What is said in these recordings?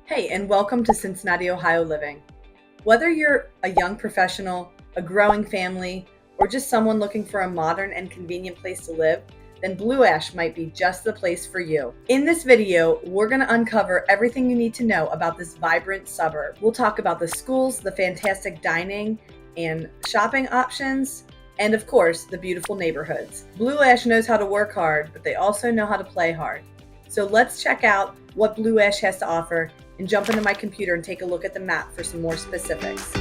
Hey, and welcome to Cincinnati, Ohio Living. Whether you're a young professional, a growing family, or just someone looking for a modern and convenient place to live, then Blue Ash might be just the place for you. In this video, we're going to uncover everything you need to know about this vibrant suburb. We'll talk about the schools, the fantastic dining and shopping options, and of course, the beautiful neighborhoods. Blue Ash knows how to work hard, but they also know how to play hard. So let's check out what Blue Ash has to offer and jump into my computer and take a look at the map for some more specifics.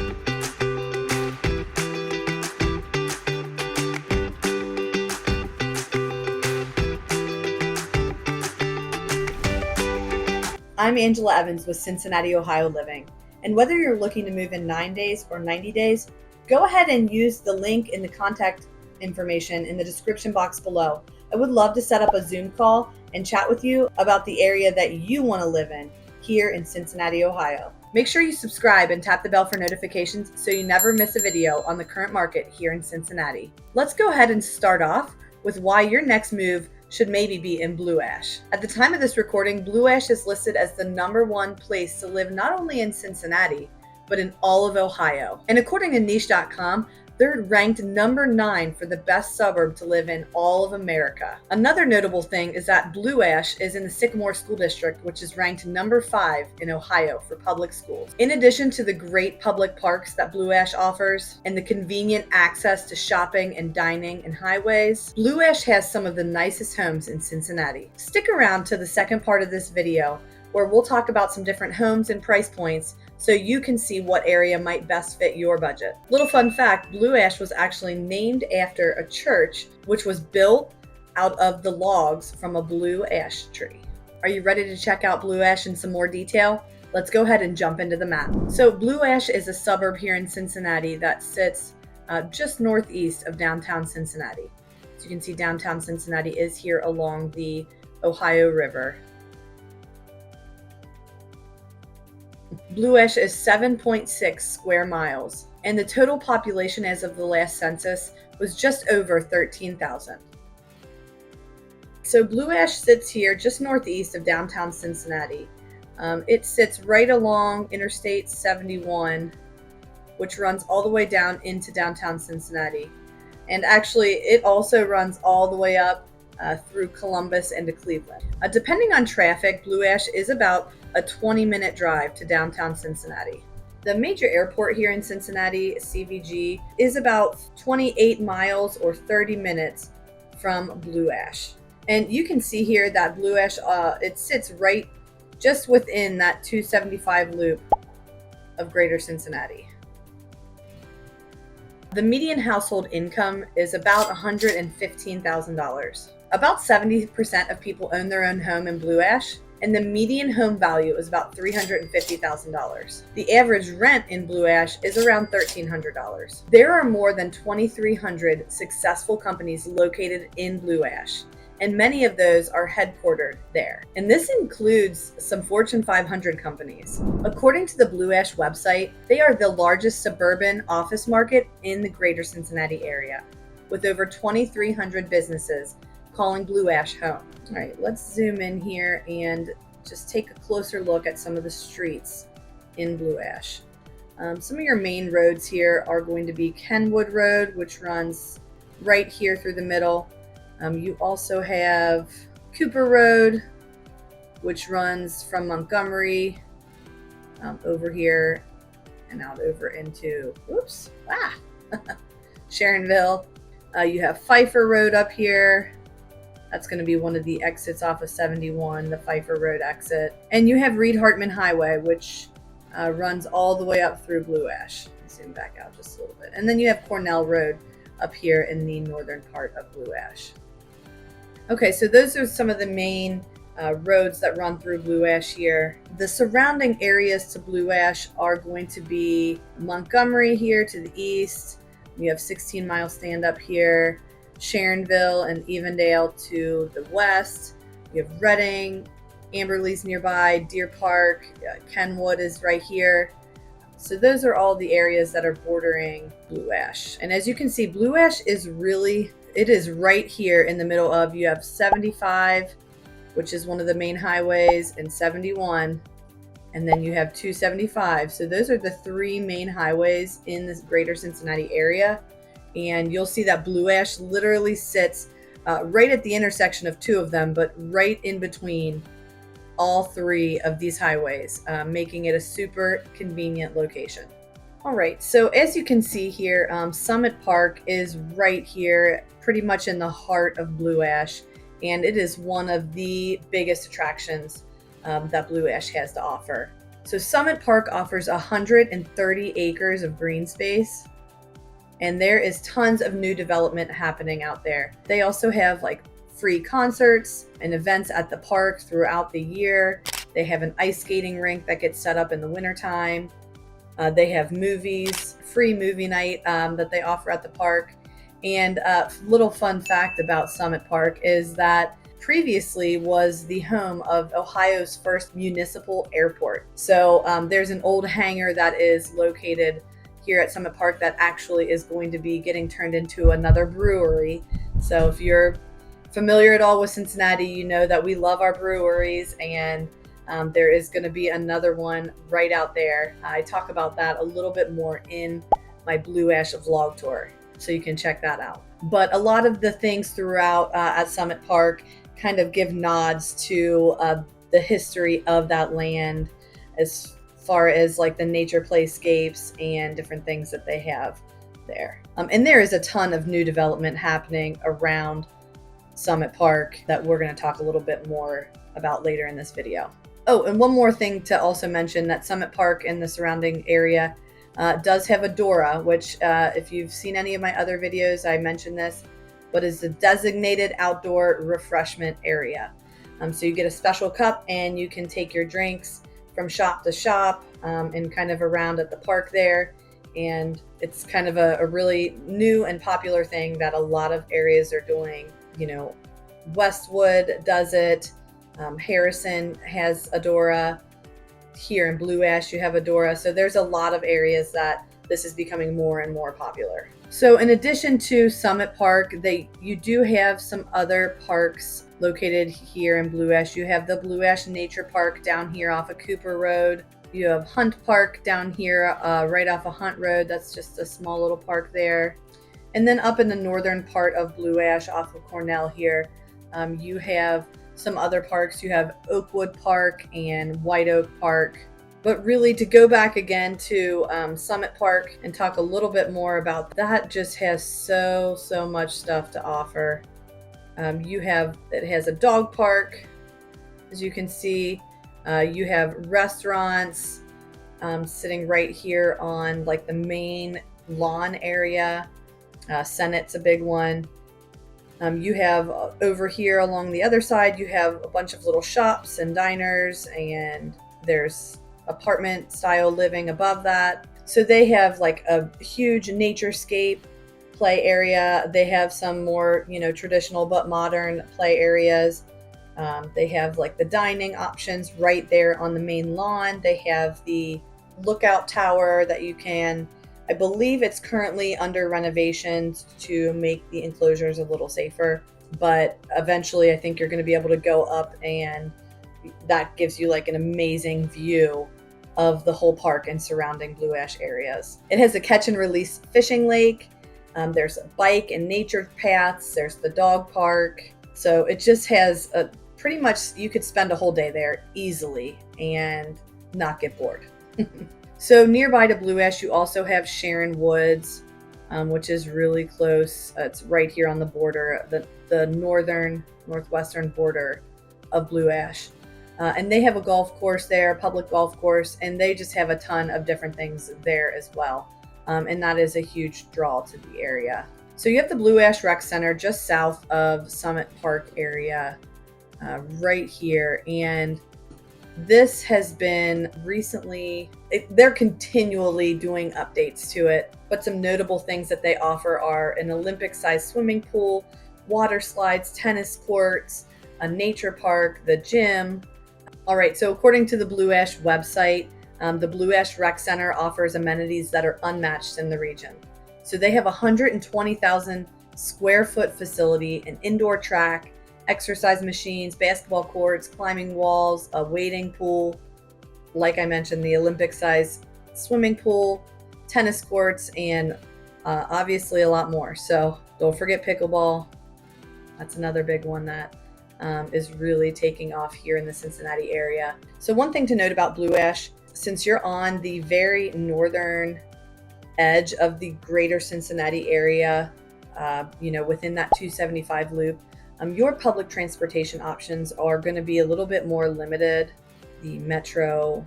I'm Angela Evans with Cincinnati Ohio Living, and whether you're looking to move in 9 days or 90 days, go ahead and use the link in the contact information in the description box below. I would love to set up a Zoom call and chat with you about the area that you want to live in here in Cincinnati, Ohio. Make sure you subscribe and tap the bell for notifications so you never miss a video on the current market here in Cincinnati. Let's go ahead and start off with why your next move should maybe be in Blue Ash. At the time of this recording, Blue Ash is listed as the #1 place to live not only in Cincinnati, but in all of Ohio. And according to niche.com, they're ranked #9 for the best suburb to live in all of America. Another notable thing is that Blue Ash is in the Sycamore School District, which is ranked #5 in Ohio for public schools. In addition to the great public parks that Blue Ash offers and the convenient access to shopping and dining and highways, Blue Ash has some of the nicest homes in Cincinnati. Stick around to the second part of this video where we'll talk about some different homes and price points so you can see what area might best fit your budget. Little fun fact, Blue Ash was actually named after a church which was built out of the logs from a blue ash tree. Are you ready to check out Blue Ash in some more detail? Let's go ahead and jump into the map. So Blue Ash is a suburb here in Cincinnati that sits just northeast of downtown Cincinnati. So you can see downtown Cincinnati is here along the Ohio River. Blue Ash is 7.6 square miles, and the total population as of the last census was just over 13,000. So Blue Ash sits here just northeast of downtown Cincinnati. It sits right along Interstate 71, which runs all the way down into downtown Cincinnati. And actually, it also runs all the way up through Columbus and to Cleveland. Depending on traffic, Blue Ash is about a 20-minute drive to downtown Cincinnati. The major airport here in Cincinnati, CVG, is about 28 miles or 30 minutes from Blue Ash. And you can see here that Blue Ash, it sits right just within that 275 loop of Greater Cincinnati. The median household income is about $115,000. About 70% of people own their own home in Blue Ash, and the median home value is about $350,000. The average rent in Blue Ash is around $1,300. There are more than 2,300 successful companies located in Blue Ash, and many of those are headquartered there. And this includes some Fortune 500 companies. According to the Blue Ash website, they are the largest suburban office market in the greater Cincinnati area, with over 2,300 businesses calling Blue Ash home. All right, let's zoom in here and just take a closer look at some of the streets in Blue Ash. Some of your main roads here are going to be Kenwood Road, which runs right here through the middle. You also have Cooper Road, which runs from Montgomery over here and out over into, Sharonville. You have Pfeiffer Road up here. That's going to be one of the exits off of 71, the Pfeiffer Road exit. And you have Reed-Hartman Highway, which runs all the way up through Blue Ash. Zoom back out just a little bit. And then you have Cornell Road up here in the northern part of Blue Ash. Okay, so those are some of the main roads that run through Blue Ash here. The surrounding areas to Blue Ash are going to be Montgomery here to the east. You have 16 Mile Stand up here. Sharonville and Evendale to the west. You have Reading, Amberley's nearby, Deer Park, Kenwood is right here. So those are all the areas that are bordering Blue Ash. And as you can see, Blue Ash is right here in the middle of, you have 75, which is one of the main highways, and 71. and then you have 275. So those are the three main highways in this greater Cincinnati area. And you'll see that Blue Ash literally sits right at the intersection of two of them, but right in between all three of these highways, making it a super convenient location. All right, so as you can see here, Summit Park is right here, pretty much in the heart of Blue Ash, and it is one of the biggest attractions that Blue Ash has to offer. So Summit Park offers 130 acres of green space, and there is tons of new development happening out there. They also have like free concerts and events at the park throughout the year. They have an ice skating rink that gets set up in the wintertime. They have movies, free movie night that they offer at the park. And a little fun fact about Summit Park is that previously was the home of Ohio's first municipal airport. So there's an old hangar that is located here at Summit Park that actually is going to be getting turned into another brewery. So if you're familiar at all with Cincinnati, you know that we love our breweries, and there is going to be another one right out there. I talk about that a little bit more in my Blue Ash vlog tour, so you can check that out. But a lot of the things throughout at Summit Park kind of give nods to the history of that land, as far as like the nature playscapes and different things that they have there. And there is a ton of new development happening around Summit Park that we're going to talk a little bit more about later in this video. Oh, and one more thing to also mention, that Summit Park and the surrounding area does have a Dora, which if you've seen any of my other videos, I mentioned this, but is the designated outdoor refreshment area. So you get a special cup and you can take your drinks from shop to shop and kind of around at the park there. And it's kind of a really new and popular thing that a lot of areas are doing. You know, Westwood does it. Harrison has a Dora. Here in Blue Ash, you have a Dora. So there's a lot of areas that this is becoming more and more popular. So in addition to Summit Park, you do have some other parks located here in Blue Ash. You have the Blue Ash Nature Park down here off of Cooper Road. You have Hunt Park down here right off of Hunt Road. That's just a small little park there. And then up in the northern part of Blue Ash off of Cornell here, you have some other parks. You have Oakwood Park and White Oak Park. But really, to go back again to Summit Park and talk a little bit more about that, just has so much stuff to offer. It has a dog park, as you can see. You have restaurants sitting right here on like the main lawn area. Senate's a big one. You have over here along the other side, you have a bunch of little shops and diners, and there's apartment style living above that. So they have like a huge naturescape play area. They have some more, traditional but modern play areas. They have like the dining options right there on the main lawn. They have the lookout tower that you can, I believe it's currently under renovations to make the enclosures a little safer, but eventually I think you're going to be able to go up, and that gives you like an amazing view of the whole park and surrounding Blue Ash areas. It has a catch and release fishing lake. There's bike and nature paths. There's the dog park. So it just has pretty much, you could spend a whole day there easily and not get bored. So nearby to Blue Ash, you also have Sharon Woods, which is really close. It's right here on the border, the northwestern border of Blue Ash. And they have a golf course there, a public golf course, and they just have a ton of different things there as well. And that is a huge draw to the area. So you have the Blue Ash Rec Center just south of Summit Park area, right here. And this has been recently, they're continually doing updates to it, but some notable things that they offer are an Olympic-sized swimming pool, water slides, tennis courts, a nature park, the gym. All right, so according to the Blue Ash website, the Blue Ash Rec Center offers amenities that are unmatched in the region. So they have a 120,000 square foot facility, an indoor track, exercise machines, basketball courts, climbing walls, a wading pool, like I mentioned, the Olympic-sized swimming pool, tennis courts, and obviously a lot more. So don't forget pickleball. That's another big one that is really taking off here in the Cincinnati area. So one thing to note about Blue Ash, since you're on the very northern edge of the greater Cincinnati area, within that 275 loop, your public transportation options are going to be a little bit more limited. The Metro,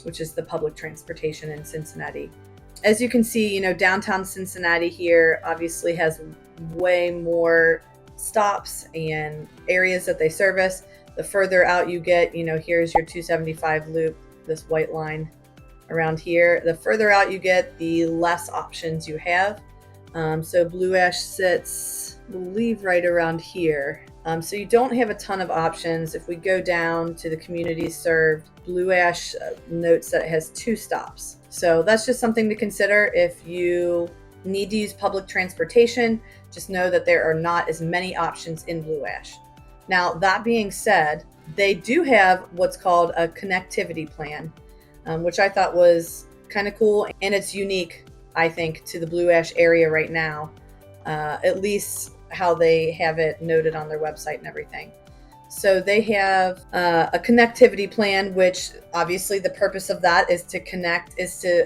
which is the public transportation in Cincinnati. As you can see, downtown Cincinnati here obviously has way more stops and areas that they service. The further out you get, here's your 275 loop, this white line around here. The further out you get, the less options you have. So Blue Ash sits, I believe, right around here. So you don't have a ton of options. If we go down to the communities served, Blue Ash notes that it has 2 stops. So that's just something to consider. If you need to use public transportation, just know that there are not as many options in Blue Ash. Now, that being said, they do have what's called a connectivity plan, which I thought was kind of cool, and it's unique, I think, to the Blue Ash area right now, at least how they have it noted on their website and everything. So they have a connectivity plan, which obviously the purpose of that is to connect,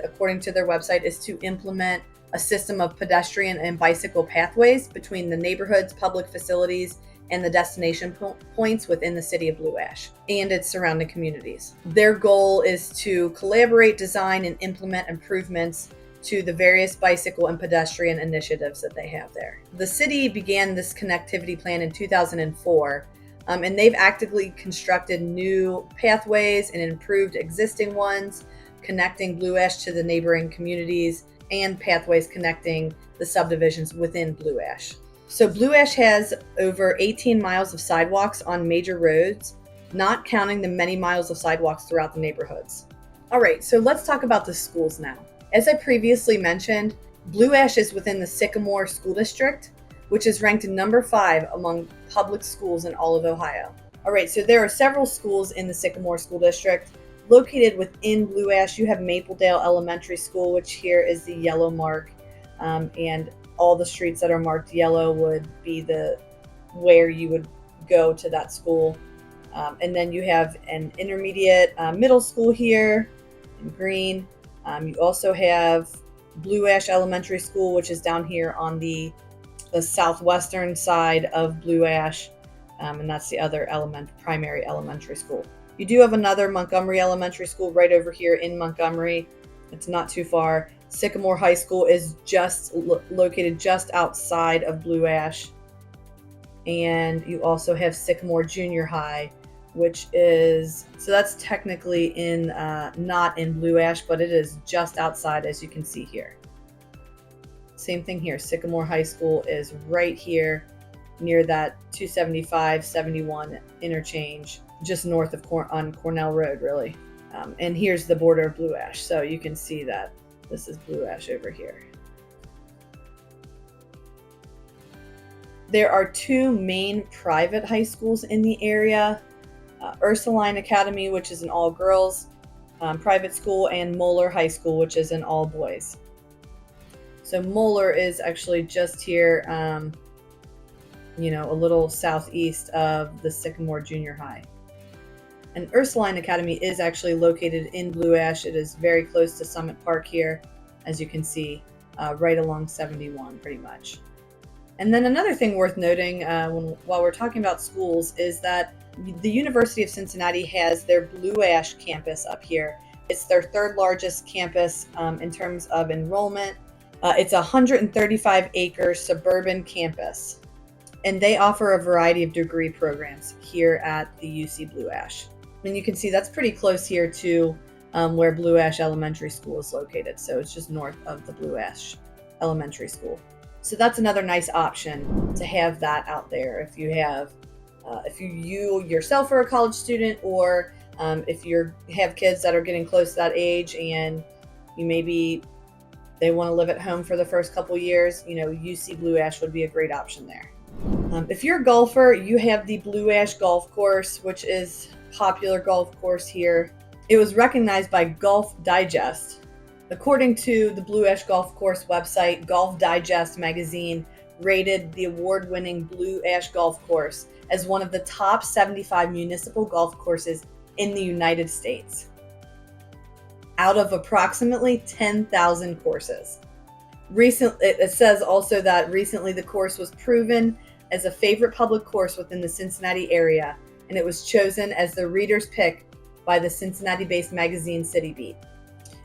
according to their website, is to implement a system of pedestrian and bicycle pathways between the neighborhoods, public facilities, and the destination points within the city of Blue Ash and its surrounding communities. Their goal is to collaborate, design, and implement improvements to the various bicycle and pedestrian initiatives that they have there. The city began this connectivity plan in 2004, and they've actively constructed new pathways and improved existing ones, connecting Blue Ash to the neighboring communities and pathways connecting the subdivisions within Blue Ash. So Blue Ash has over 18 miles of sidewalks on major roads, not counting the many miles of sidewalks throughout the neighborhoods. All right, so let's talk about the schools now. As I previously mentioned, Blue Ash is within the Sycamore School District, which is ranked number 5 among public schools in all of Ohio. All right, so there are several schools in the Sycamore School District. Located within Blue Ash, you have Mapledale Elementary School, which here is the yellow mark, and all the streets that are marked yellow would be where you would go to that school. And then you have an intermediate middle school here in green. You also have Blue Ash Elementary School, which is down here on the southwestern side of Blue Ash, and that's the other primary elementary school. You do have another Montgomery Elementary School right over here in Montgomery. It's not too far. Sycamore High School is just located just outside of Blue Ash. And you also have Sycamore Junior High, which is, so that's technically not in Blue Ash, but it is just outside, as you can see here. Same thing here. Sycamore High School is right here near that 275-71 interchange, just north of on Cornell Road, really. And here's the border of Blue Ash. So you can see that this is Blue Ash over here. There are 2 main private high schools in the area. Ursuline Academy, which is an all-girls private school, and Moeller High School, which is an all-boys. So Moeller is actually just here, a little southeast of the Sycamore Junior High. And Ursuline Academy is actually located in Blue Ash. It is very close to Summit Park here, as you can see, right along 71 pretty much. And then another thing worth noting while we're talking about schools is that the University of Cincinnati has their Blue Ash campus up here. It's their 3rd largest campus in terms of enrollment. It's a 135-acre suburban campus, and they offer a variety of degree programs here at the UC Blue Ash. And you can see that's pretty close here to where Blue Ash Elementary School is located. So it's just north of the Blue Ash Elementary School. So that's another nice option to have that out there if you have, if you yourself are a college student, or if you have kids that are getting close to that age and they want to live at home for the first couple years, UC Blue Ash would be a great option there. If you're a golfer, you have the Blue Ash Golf Course, which is a popular golf course here It was recognized by Golf Digest. According to the Blue Ash Golf Course website, Golf Digest magazine rated the award-winning Blue Ash Golf Course as one of the top 75 municipal golf courses in the United States, out of approximately 10,000 courses. It says also that recently the course was proven as a favorite public course within the Cincinnati area, and it was chosen as the reader's pick by the Cincinnati-based magazine City Beat.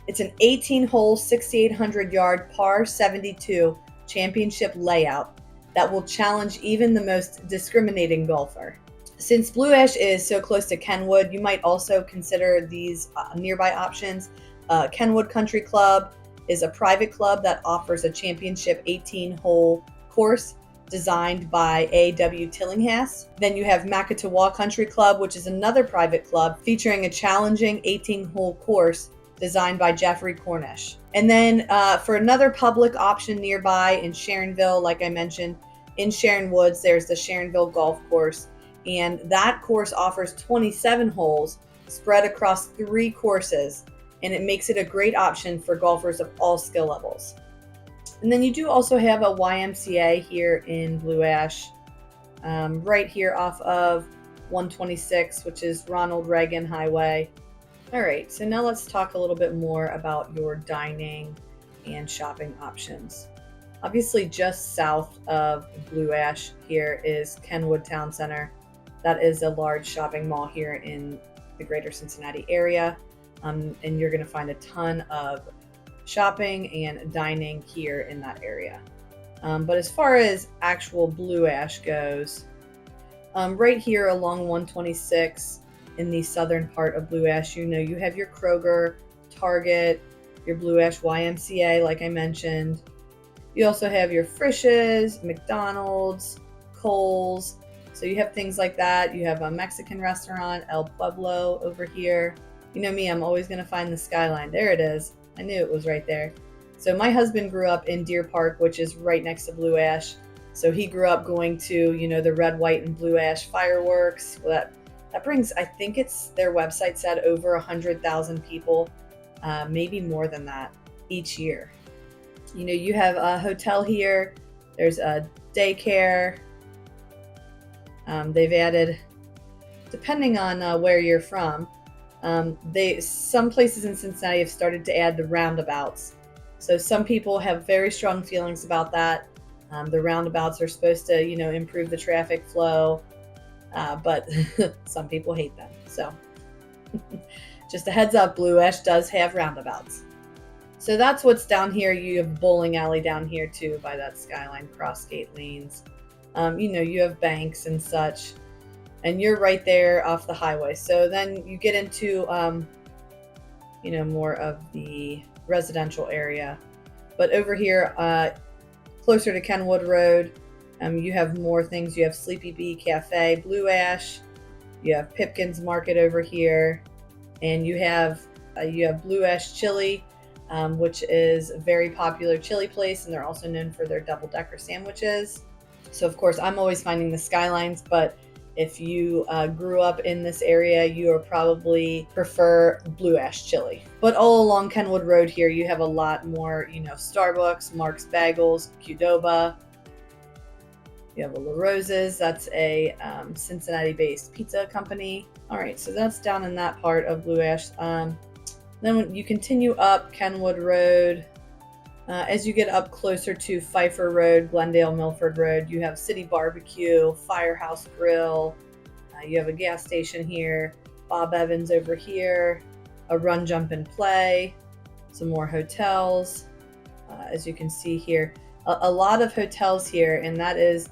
It's an 18-hole, 6,800-yard par 72 championship layout that will challenge even the most discriminating golfer. Since Blue Ash is so close to Kenwood, you might also consider these nearby options. Kenwood Country Club is a private club that offers a championship 18-hole course designed by A.W. Tillinghast. Then you have Makatawa Country Club, which is another private club featuring a challenging 18-hole course designed by Jeffrey Cornish. And then for another public option nearby in Sharonville, like I mentioned, in Sharon Woods, there's the Sharonville Golf Course. And that course offers 27 holes spread across 3 courses, and it makes it a great option for golfers of all skill levels. And then you do also have a YMCA here in Blue Ash, right here off of 126, which is Ronald Reagan Highway. All right, so now let's talk a little bit more about your dining and shopping options. Obviously, just south of Blue Ash here is Kenwood Town Center. That is a large shopping mall here in the greater Cincinnati area, and you're going to find a ton of shopping and dining here in that area. But as far as actual Blue Ash goes, right here along 126 in the southern part of Blue Ash, you have your Kroger, Target, your Blue Ash YMCA, like I mentioned. You also have your Frisch's, McDonald's, Kohl's. So you have things like that. You have a Mexican restaurant, El Pueblo, over here. You know me, I'm always going to find the skyline. There it is. I knew it was right there. So my husband grew up in Deer Park, which is right next to Blue Ash. So he grew up going to, the red, white, and Blue Ash fireworks. Well, that brings, I think it's their website said, over 100,000 people, maybe more than that each year. You have a hotel here. There's a daycare. They've added, depending on where you're from, some places in Cincinnati have started to add the roundabouts. So some people have very strong feelings about that. The roundabouts are supposed to, improve the traffic flow, but some people hate them. So just a heads up, Blue Ash does have roundabouts. So that's what's down here. You have bowling alley down here too by that skyline, cross gate lanes. You have banks and such, and you're right there off the highway. So then you get into, more of the residential area. But over here, closer to Kenwood Road, you have more things. You have Sleepy Bee Cafe, Blue Ash. You have Pipkin's Market over here, and you have Blue Ash Chili, which is a very popular chili place, and they're also known for their double-decker sandwiches. So, of course, I'm always finding the skylines, but if you grew up in this area, you will probably prefer Blue Ash Chili. But all along Kenwood Road here, you have a lot more, Starbucks, Mark's Bagels, Qdoba. You have a La Rosa's. That's a Cincinnati-based pizza company. All right, so that's down in that part of Blue Ash. Then when you continue up Kenwood Road, as you get up closer to Pfeiffer Road, Glendale, Milford Road, you have City Barbecue, Firehouse Grill. You have a gas station here, Bob Evans over here, a Run, Jump, and Play, some more hotels. As you can see here, a lot of hotels here, and that is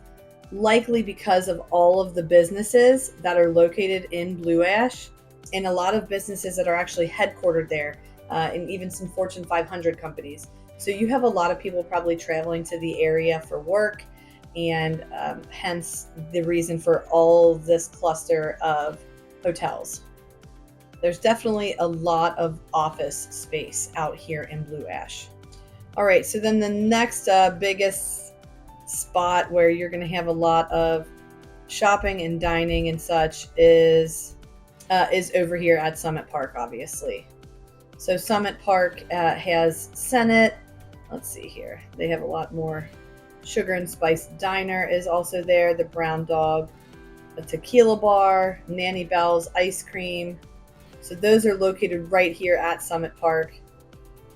likely because of all of the businesses that are located in Blue Ash, and a lot of businesses that are actually headquartered there, and even some Fortune 500 companies. So you have a lot of people probably traveling to the area for work, and hence the reason for all this cluster of hotels. There's definitely a lot of office space out here in Blue Ash. All right, so then the next biggest spot where you're going to have a lot of shopping and dining and such is is over here at Summit Park, obviously. So Summit Park has Senate. Let's see here. They have a lot more. Sugar and Spice Diner is also there. The Brown Dog, a tequila bar, Nanny Bell's ice cream. So those are located right here at Summit Park.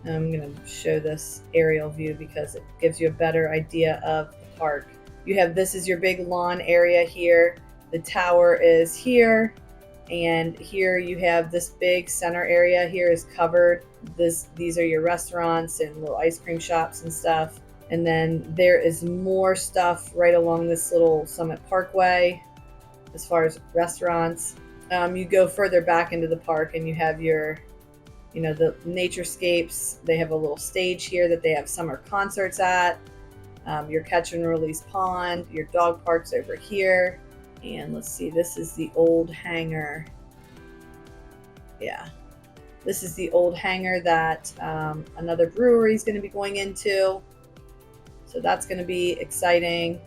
I'm going to show this aerial view because it gives you a better idea of the park. You have, this is your big lawn area here. The tower is here. And here you have this big center area here is covered. These are your restaurants and little ice cream shops and stuff. And then there is more stuff right along this little Summit Parkway as far as restaurants. You go further back into the park and you have your, the naturescapes. They have a little stage here that they have summer concerts at. Your catch and release pond, your dog park's over here. And let's see, this is the old hangar. Yeah, this is the old hangar that another brewery is going to be going into. So that's going to be exciting.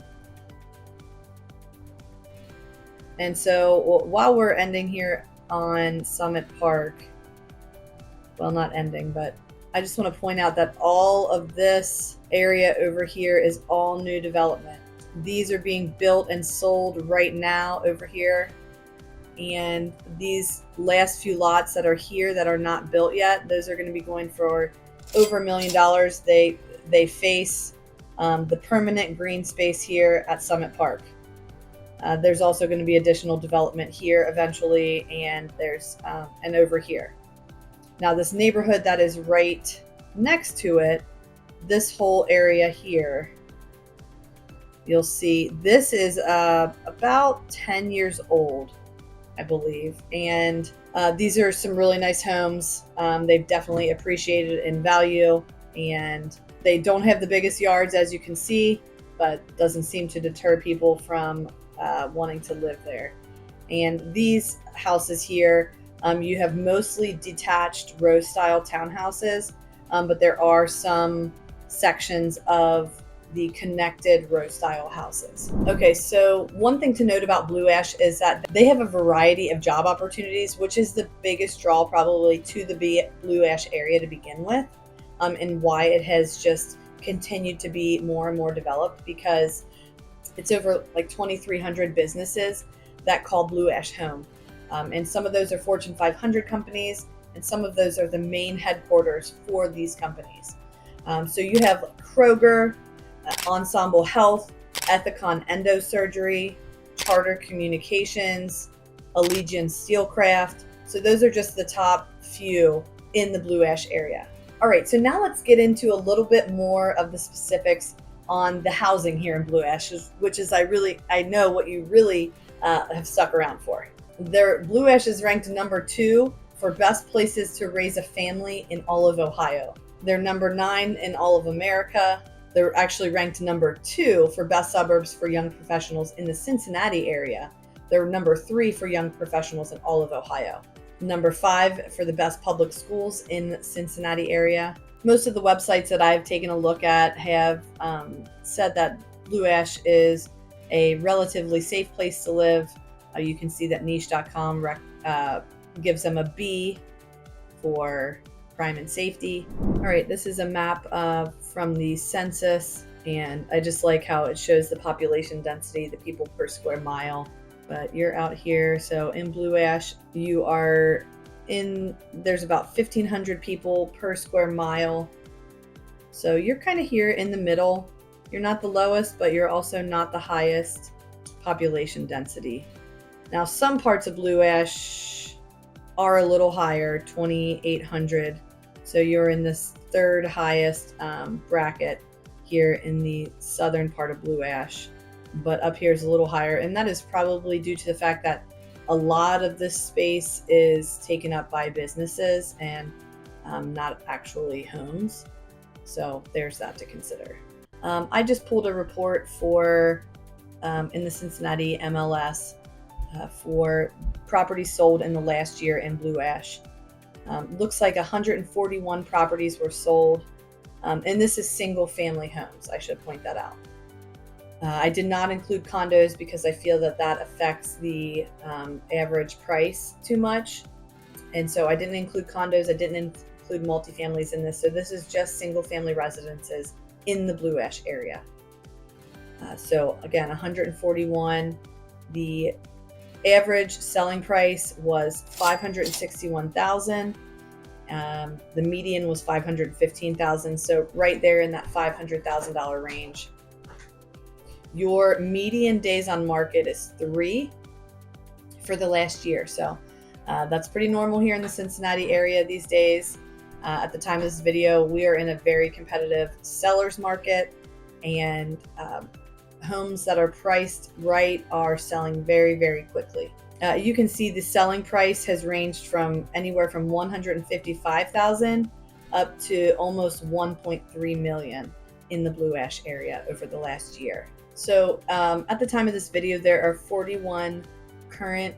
And so while we're ending here on Summit Park, well, not ending, but I just want to point out that all of this area over here is all new development. These are being built and sold right now over here. And these last few lots that are here that are not built yet, those are going to be going for over $1 million. They face the permanent green space here at Summit Park. There's also going to be additional development here eventually, and there's and over here. Now this neighborhood that is right next to it, this whole area here, you'll see this is about 10 years old, I believe. And these are some really nice homes. They've definitely appreciated in value, and they don't have the biggest yards, as you can see, but doesn't seem to deter people from wanting to live there. And these houses here, you have mostly detached row style townhouses, but there are some sections of the connected row style houses. Okay, so one thing to note about Blue Ash is that they have a variety of job opportunities, which is the biggest draw probably to the Blue Ash area to begin with, and why it has just continued to be more and more developed, because it's over like 2,300 businesses that call Blue Ash home. And some of those are Fortune 500 companies, and some of those are the main headquarters for these companies. So you have Kroger, Ensemble Health, Ethicon Endosurgery, Charter Communications, Allegiance Steelcraft. So those are just the top few in the Blue Ash area. All right, so now let's get into a little bit more of the specifics on the housing here in Blue Ash, which is I know what you really have stuck around for. Blue Ash is ranked number 2 for best places to raise a family in all of Ohio. They're number 9 in all of America. They're actually ranked number 2 for best suburbs for young professionals in the Cincinnati area. They're number 3 for young professionals in all of Ohio. Number 5 for the best public schools in the Cincinnati area. Most of the websites that I've taken a look at have said that Blue Ash is a relatively safe place to live. You can see that niche.com gives them a B for crime and safety. All right, this is a map from the Census, and I just like how it shows the population density, the people per square mile. But you're out here, so in Blue Ash, there's about 1,500 people per square mile. So you're kind of here in the middle. You're not the lowest, but you're also not the highest population density. Now, some parts of Blue Ash are a little higher, 2,800. So you're in this third highest bracket here in the southern part of Blue Ash. But up here is a little higher, and that is probably due to the fact that a lot of this space is taken up by businesses and not actually homes. So there's that to consider. I just pulled a report for in the Cincinnati MLS for properties sold in the last year in Blue Ash. Looks like 141 properties were sold, and this is single family homes. I should point that out. I did not include condos because I feel that that affects the average price too much. And so I didn't include condos. I didn't include multifamilies in this. So this is just single family residences in the Blue Ash area. So again, 141. The average selling price was $561,000. The median was $515,000. So right there in that $500,000 range. Your median days on market is 3 for the last year. So that's pretty normal here in the Cincinnati area these days. At the time of this video, we are in a very competitive seller's market, and homes that are priced right are selling very, very quickly. You can see the selling price has ranged from anywhere from $155,000 up to almost $1.3 million in the Blue Ash area over the last year. So at the time of this video, there are 41 current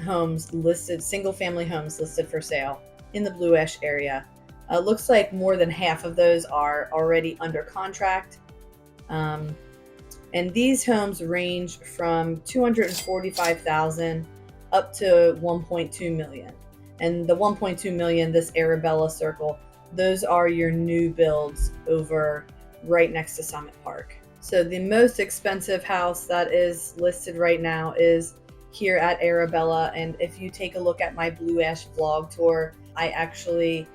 homes listed, single family homes listed for sale in the Blue Ash area. Looks like more than half of those are already under contract. And these homes range from $245,000 up to $1.2 million. And the $1.2 million, this Arabella circle, those are your new builds over right next to Summit Park. So the most expensive house that is listed right now is here at Arabella. And if you take a look at my Blue Ash vlog tour, I actually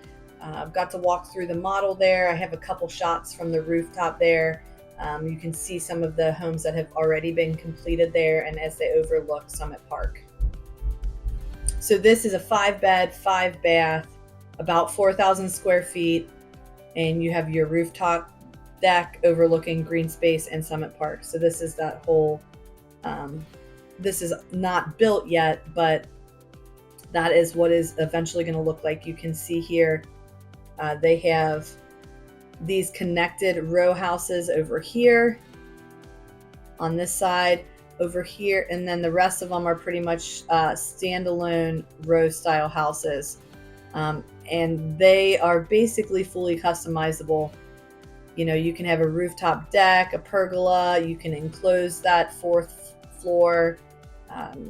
got to walk through the model there. I have a couple shots from the rooftop there. You can see some of the homes that have already been completed there and as they overlook Summit Park. So this is a 5-bed, 5-bath, about 4,000 square feet, and you have your rooftop deck overlooking green space and Summit Park. So this is that whole, this is not built yet, but that is what is eventually going to look like. You can see here, they have these connected row houses over here on this side, over here, and then the rest of them are pretty much standalone row style houses, and they are basically fully customizable. You know, you can have a rooftop deck, a pergola, you can enclose that 4th floor,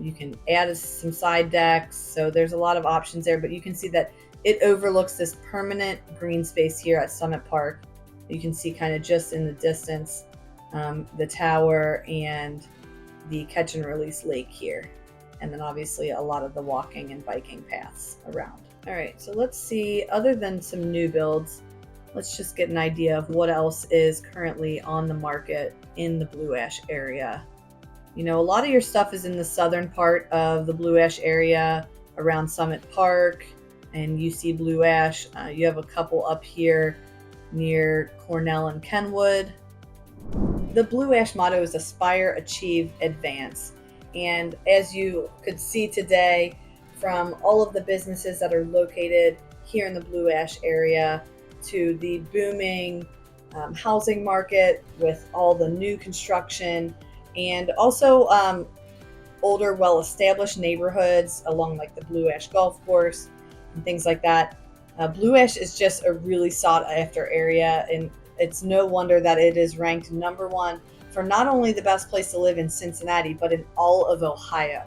you can add some side decks, so there's a lot of options there. But you can see that it overlooks this permanent green space here at Summit Park. You can see kind of just in the distance the tower and the catch and release lake here. And then obviously a lot of the walking and biking paths around. All right, so let's see, other than some new builds, let's just get an idea of what else is currently on the market in the Blue Ash area. You know, a lot of your stuff is in the southern part of the Blue Ash area around Summit Park and UC Blue Ash. You have a couple up here near Cornell and Kenwood. The Blue Ash motto is Aspire, Achieve, Advance. And as you could see today from all of the businesses that are located here in the Blue Ash area to the booming housing market with all the new construction, and also older, well-established neighborhoods along like the Blue Ash Golf Course and things like that. Blue Ash is just a really sought-after area, and it's no wonder that it is ranked #1 for not only the best place to live in Cincinnati, but in all of Ohio.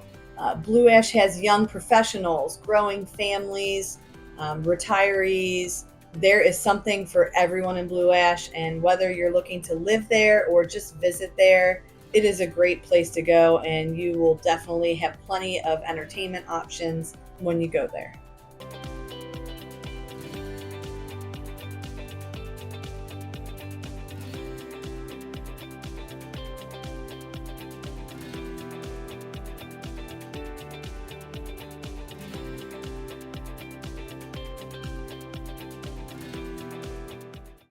Blue Ash has young professionals, growing families, retirees. There is something for everyone in Blue Ash, and whether you're looking to live there or just visit there, it is a great place to go, and you will definitely have plenty of entertainment options when you go there.